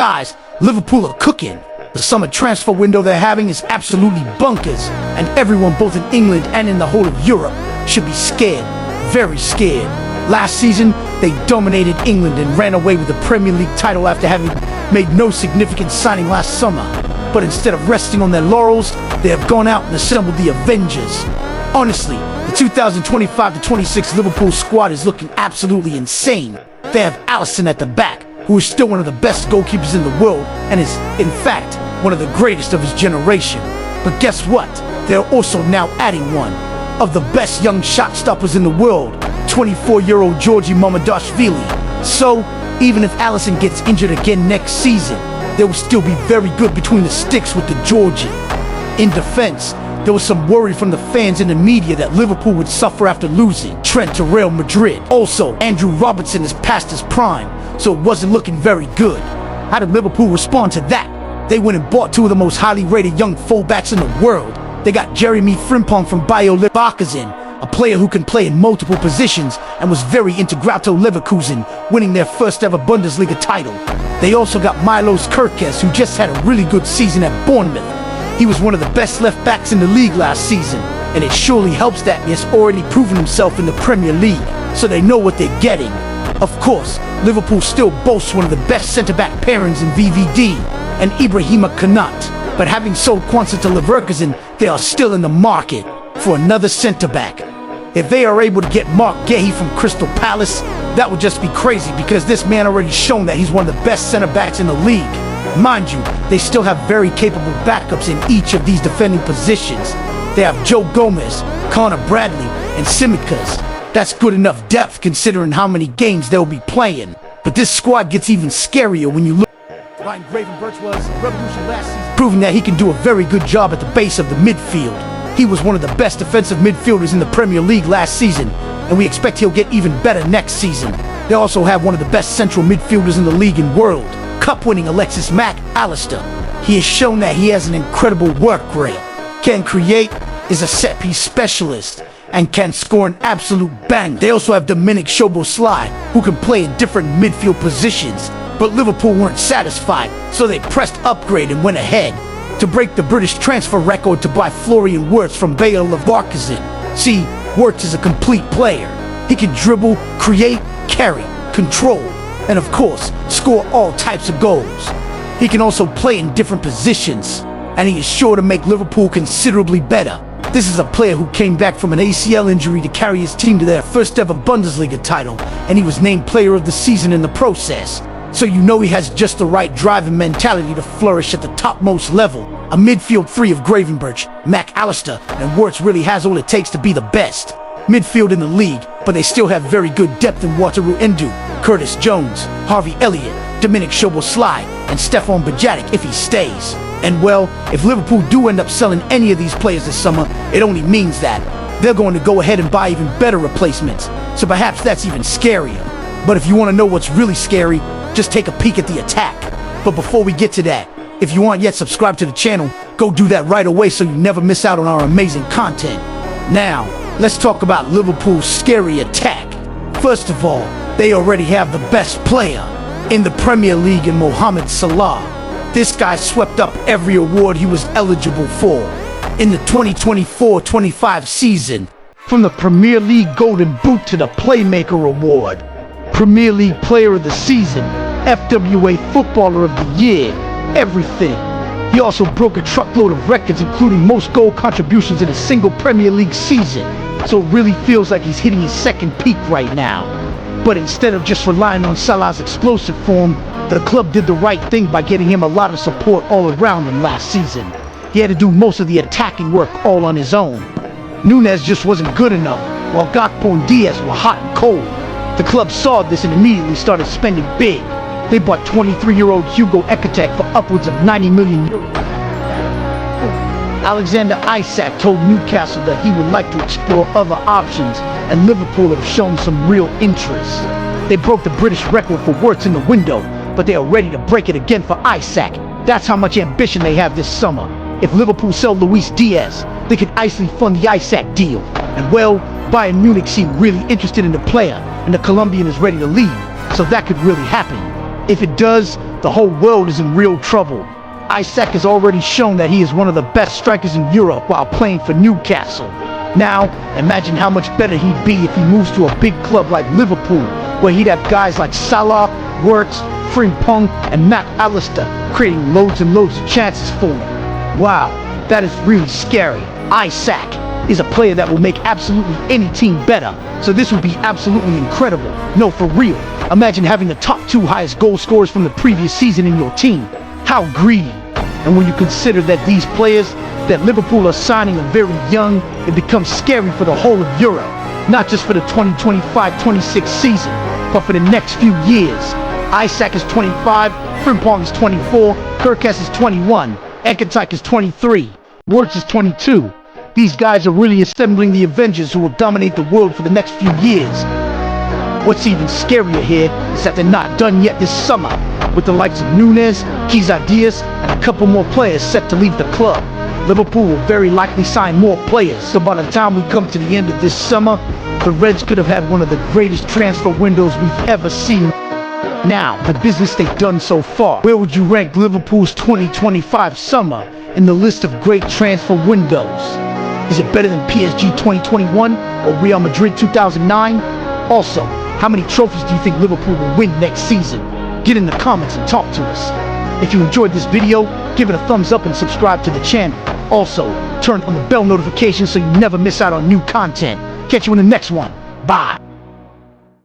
guys, Liverpool are cooking. The summer transfer window they're having is absolutely bonkers, and everyone both in England and in the whole of Europe should be scared, very scared. Last season, they dominated England and ran away with the Premier League title after having made no significant signing last summer. But instead of resting on their laurels, they have gone out and assembled the Avengers. Honestly, the 2025-26 Liverpool squad is looking absolutely insane. They have Alisson at the back, who is still one of the best goalkeepers in the world and is, in fact, one of the greatest of his generation. But guess what? They're also now adding one of the best young shot stoppers in the world, 24-year-old Georgi Mamardashvili. So, even if Alisson gets injured again next season, there will still be very good between the sticks with the Georgian. In defense, there was some worry from the fans and the media that Liverpool would suffer after losing Trent to Real Madrid. Also, Andrew Robertson is past his prime, so it wasn't looking very good. How did Liverpool respond to that? They went and bought two of the most highly rated young fullbacks in the world. They got Jeremy Frimpong from Bayer Leverkusen, a player who can play in multiple positions and was very integral to Leverkusen, winning their first ever Bundesliga title. They also got Milos Kerkez, who just had a really good season at Bournemouth. He was one of the best left backs in the league last season, and it surely helps that he has already proven himself in the Premier League, so they know what they're getting. Of course, Liverpool still boasts one of the best centre-back pairings in VVD and Ibrahima Konate, but having sold Kwanzaa to Leverkusen, they are still in the market for another centre-back. If they are able to get Mark Guehi from Crystal Palace, that would just be crazy because this man already shown that he's one of the best center-backs in the league. Mind you, they still have very capable backups in each of these defending positions. They have Joe Gomez, Connor Bradley, and Tsimikas. That's good enough depth considering how many games they'll be playing. But this squad gets even scarier when you look. Ryan Gravenberch was a revolution last season, proving that he can do a very good job at the base of the midfield. He was one of the best defensive midfielders in the Premier League last season, and we expect he'll get even better next season. They also have one of the best central midfielders in the league and world, Cup-winning Alexis Mac Allister. He has shown that he has an incredible work rate, can create, is a set-piece specialist, and can score an absolute bang. They also have Dominic Szoboszlai, who can play in different midfield positions, but Liverpool weren't satisfied, so they pressed upgrade and went ahead to break the British transfer record to buy Florian Wirtz from Bayer Leverkusen. See, Wirtz is a complete player. He can dribble, create, carry, control, and of course, score all types of goals. He can also play in different positions, and he is sure to make Liverpool considerably better. This is a player who came back from an ACL injury to carry his team to their first ever Bundesliga title, and he was named Player of the Season in the process. So you know he has just the right drive and mentality to flourish at the topmost level. A midfield three of Gravenberch, Mac Allister, and Wirtz really has all it takes to be the best midfield in the league, but they still have very good depth in Wataru Endo, Curtis Jones, Harvey Elliott, Dominic Szoboszlai, and Stefan Bajcetic if he stays. And well, if Liverpool do end up selling any of these players this summer, it only means that they're going to go ahead and buy even better replacements, so perhaps that's even scarier. But if you want to know what's really scary, just take a peek at the attack. But before we get to that, if you aren't yet subscribed to the channel, go do that right away so you never miss out on our amazing content. Now, let's talk about Liverpool's scary attack. First of all, they already have the best player in the Premier League in Mohamed Salah. This guy swept up every award he was eligible for in the 2024-25 season, from the Premier League Golden Boot to the Playmaker Award, Premier League Player of the Season, FWA Footballer of the Year, everything. He also broke a truckload of records, including most goal contributions in a single Premier League season, so it really feels like he's hitting his second peak right now. But instead of just relying on Salah's explosive form, the club did the right thing by getting him a lot of support all around him last season. He had to do most of the attacking work all on his own. Nunez just wasn't good enough, while Gakpo and Diaz were hot and cold. The club saw this and immediately started spending big. They bought 23-year-old Hugo Ekitike for upwards of 90 million euros. Alexander Isak told Newcastle that he would like to explore other options, and Liverpool have shown some real interest. They broke the British record for Wirtz in the window, but they are ready to break it again for Isak. That's how much ambition they have this summer. If Liverpool sell Luis Diaz, they could easily fund the Isak deal. And well, Bayern Munich seemed really interested in the player, and the Colombian is ready to leave, so that could really happen. If it does, the whole world is in real trouble. Isak has already shown that he is one of the best strikers in Europe while playing for Newcastle. Now, imagine how much better he'd be if he moves to a big club like Liverpool, where he'd have guys like Salah, Wirtz, Frimpong, and Mac Allister creating loads and loads of chances for him. Wow, that is really scary. Isak is a player that will make absolutely any team better, so this would be absolutely incredible. No, for real. Imagine having the top 2 highest goal scorers from the previous season in your team. How greedy. And when you consider that these players that Liverpool are signing are very young, it becomes scary for the whole of Europe. Not just for the 2025-26 season, but for the next few years. Isak is 25, Frimpong is 24, Kerkez is 21, Ekatike is 23, Wirtz is 22. These guys are really assembling the Avengers who will dominate the world for the next few years. What's even scarier here is that they're not done yet this summer, with the likes of Nunes, Kizza Diaz, and a couple more players set to leave the club. Liverpool will very likely sign more players, so by the time we come to the end of this summer, the Reds could have had one of the greatest transfer windows we've ever seen. Now, the business they've done so far, where would you rank Liverpool's 2025 summer in the list of great transfer windows? Is it better than PSG 2021 or Real Madrid 2009? Also, how many trophies do you think Liverpool will win next season? Get in the comments and talk to us. If you enjoyed this video, give it a thumbs up and subscribe to the channel. Also, turn on the bell notification so you never miss out on new content. Catch you in the next one. Bye.